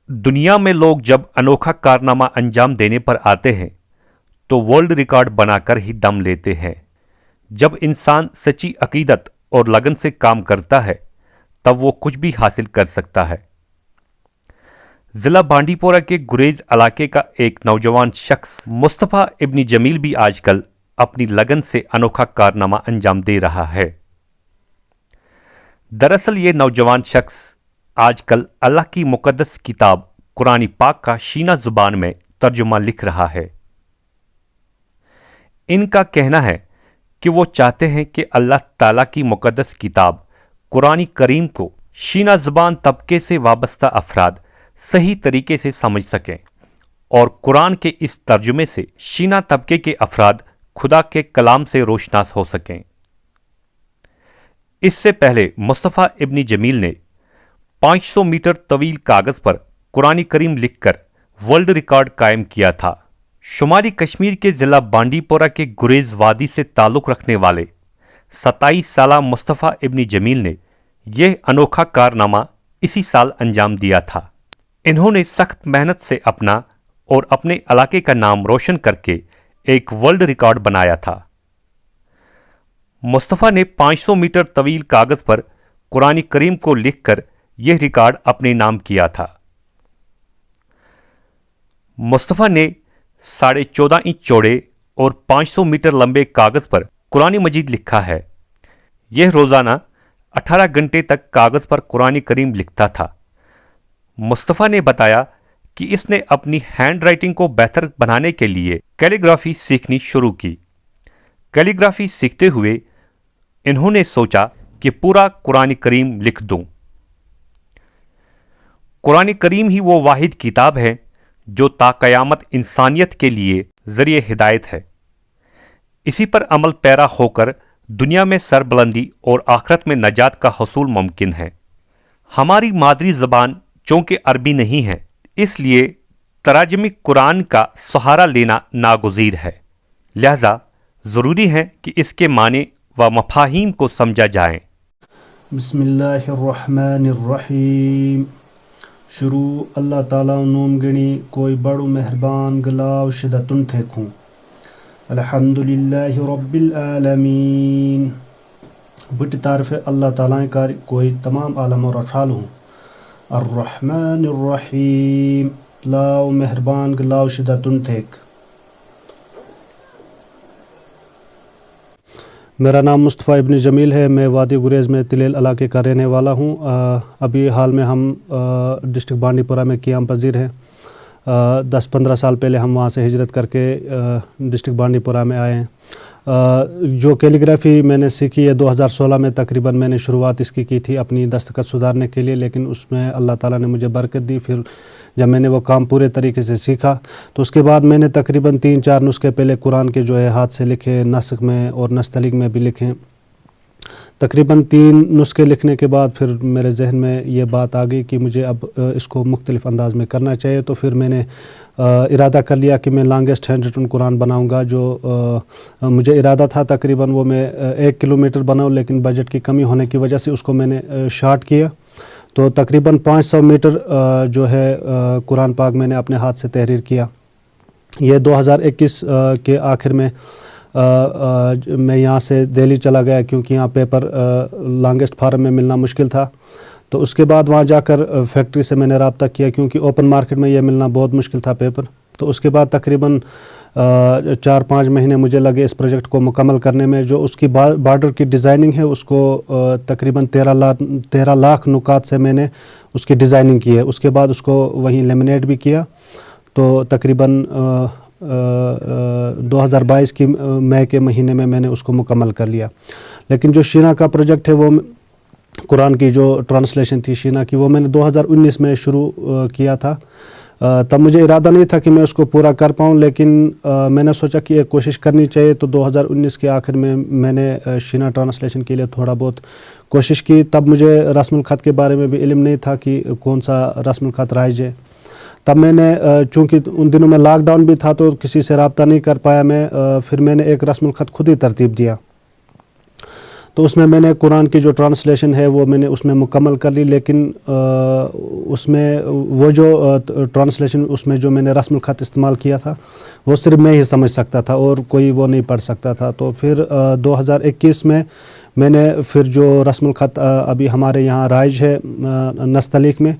दुनिया में लोग जब अनोखा कारनामा अंजाम देने पर आते हैं तो वर्ल्ड रिकॉर्ड बनाकर ही दम लेते हैं। जब इंसान सच्ची अकीदत और लगन से काम करता है तब वो कुछ भी हासिल कर सकता है। जिला बांडीपोरा के गुरेज इलाके का एक नौजवान शख्स मुस्तफ़ा इब्न जमील भी आजकल अपनी लगन से अनोखा कारनामा अंजाम दे रहा है। दरअसल ये नौजवान शख्स आजकल अल्लाह की मुकद्दस किताब कुरान पाक का शीना जुबान में तर्जुमा लिख रहा है। इनका कहना है कि वो चाहते हैं कि अल्लाह ताला की मुकद्दस किताब कुरान करीम को शीना जुबान तबके से वाबस्ता अफराद सही तरीके से समझ सकें और कुरान के इस तर्जुमे से शीना तबके के अफराद खुदा के कलाम से रोशनास हो सकें। इससे पहले मुस्तफ़ा इब्न जमील ने 500 मीटर तवील कागज पर कुरान करीम लिखकर वर्ल्ड रिकॉर्ड कायम किया था। शुमाली कश्मीर के जिला बांडीपोरा के गुरेज वादी से ताल्लुक़ रखने वाले 27 साला मुस्तफ़ा इब्न जमील ने यह अनोखा कारनामा इसी साल अंजाम दिया था। इन्होंने सख्त मेहनत से अपना और अपने इलाके का नाम रोशन करके एक वर्ल्ड रिकॉर्ड बनाया था। मुस्तफ़ा ने 500 मीटर तवील कागज पर कुरान करीम को लिखकर यह रिकॉर्ड अपने नाम किया था। मुस्तफ़ा ने 14.5 इंच चौड़े और 500 मीटर लंबे कागज पर कुरान मजीद लिखा है। यह रोज़ाना 18 घंटे तक कागज पर कुरान करीम लिखता था। मुस्तफ़ा ने बताया कि इसने अपनी हैंड राइटिंग को बेहतर बनाने के लिए कैलीग्राफी सीखनी शुरू की। कैलीग्राफी सीखते हुए इन्होंने सोचा कि पूरा कुरान करीम लिख दूं। कुरान करीम ही वो वाहिद किताब है जो ताक़यामत इंसानियत के लिए ज़रिए हिदायत है। इसी पर अमल पैरा होकर दुनिया में सरबुलंदी और आखिरत में नजात का हसूल मुमकिन है। हमारी मादरी ज़बान चूँकि अरबी नहीं है, इसलिए तराजमी कुरान का सहारा लेना नागुज़ीर है। लिहाजा ज़रूरी है कि इसके माने व मफाहीम को समझा जाए। बिस्मिल्लाहिर्रहमानिर्रहीम। शुरू अल्लाह ताला नूम गणी कोई बड़ू मेहरबान गलाव शिदतुन थेखूं। अल्हम्दुलिल्लाहि रब्बिल आलमीन। बट तारीफ़ अल्लाह ताला का कोई तमाम आलम और अफ़ाल हूँ। अर्रहमानिर्रहीम लाओ मेहरबान गलाव शिदतुन थेक। मेरा नाम मुस्तफ़ा इब्न जमील है। मैं वादी गुरेज़ में तिलेल इलाके का रहने वाला हूँ। अभी हाल में हम डिस्ट्रिक्ट बांडीपुरा में क़याम पज़ीर हैं। 10-15 साल पहले हम वहाँ से हिजरत करके डिस्ट्रिक्ट बांडीपुरा में आए हैं। जो कैलीग्राफ़ी मैंने सीखी है 2016 में तकरीबन मैंने शुरुआत इसकी की थी अपनी दस्तखत सुधारने के लिए, लेकिन उसमें अल्लाह ताला ने मुझे बरकत दी। फिर जब मैंने वो काम पूरे तरीके से सीखा तो उसके बाद मैंने तकरीबन 3-4 नुस्खे पहले कुरान के जो है हाथ से लिखे, नस्ख में और नस्तलिग में भी लिखे। तकरीबन 3 नुस्खे लिखने के बाद फिर मेरे जहन में ये बात आ गई कि मुझे अब इसको मुख्तलिफ़ अंदाज़ में करना चाहिए। तो फिर मैंने इरादा कर लिया कि मैं लॉन्गेस्ट हैंड रिटन कुरान बनाऊंगा। जो मुझे इरादा था तकरीबन वो मैं 1 किलोमीटर बनाऊं, लेकिन बजट की कमी होने की वजह से उसको मैंने शॉर्ट किया। तो तकरीबन 500 मीटर जो है कुरान पाक मैंने अपने हाथ से तहरीर किया। ये 2021 के आखिर में मैं यहाँ से दिल्ली चला गया क्योंकि यहाँ पेपर लॉन्गेस्ट फार्म में मिलना मुश्किल था। तो उसके बाद वहाँ जाकर फैक्ट्री से मैंने रब्ता किया क्योंकि ओपन मार्केट में ये मिलना बहुत मुश्किल था पेपर। तो उसके बाद तकरीबन 4-5 महीने मुझे लगे इस प्रोजेक्ट को मुकम्मल करने में। जो उसकी बॉर्डर की डिज़ाइनिंग है उसको तकरीबन 13 लाख नुकात से मैंने उसकी डिज़ाइनिंग की है। उसके बाद उसको वहीं लेमिनेट भी किया। तो तकरीबन 2022 की मई के महीने में मैंने उसको मुकम्मल कर लिया। लेकिन जो शीना का प्रोजेक्ट है वो कुरान की जो ट्रांसलेशन थी शीना की वो मैंने 2019 में शुरू किया था। तब मुझे इरादा नहीं था कि मैं उसको पूरा कर पाऊँ, लेकिन मैंने सोचा कि एक कोशिश करनी चाहिए। तो 2019 के आखिर में मैंने शीना ट्रांसलेशन के लिए थोड़ा बहुत कोशिश की। तब मुझे रस्मुल ख़त के बारे में भी इल्म नहीं था कि कौन सा रस्मुल ख़त राइज है। तब मैंने चूँकि उन दिनों में लॉकडाउन भी था तो किसी से रब्ता नहीं कर पाया मैं। फिर मैंने एक रस्मुल ख़त खुद ही तरतीब दिया। تو اس میں نے قرآن کی جو ٹرانسلیشن ہے وہ میں نے اس میں مکمل کر لی، لیکن اس میں وہ جو ٹرانسلیشن اس میں جو میں نے رسم الخط استعمال کیا تھا وہ صرف میں ہی سمجھ سکتا تھا اور کوئی وہ نہیں پڑھ سکتا تھا. تو پھر 2021 میں نے پھر جو رسم الخط ابھی ہمارے یہاں رائج ہے نستعلیق میں،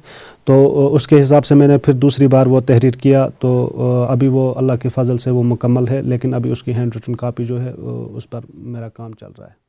تو اس کے حساب سے میں نے پھر دوسری بار وہ تحریر کیا. تو ابھی وہ اللہ کے فضل سے وہ مکمل ہے، لیکن ابھی اس کی ہینڈ ریٹن کاپی جو ہے اس پر میرا کام چل رہا ہے.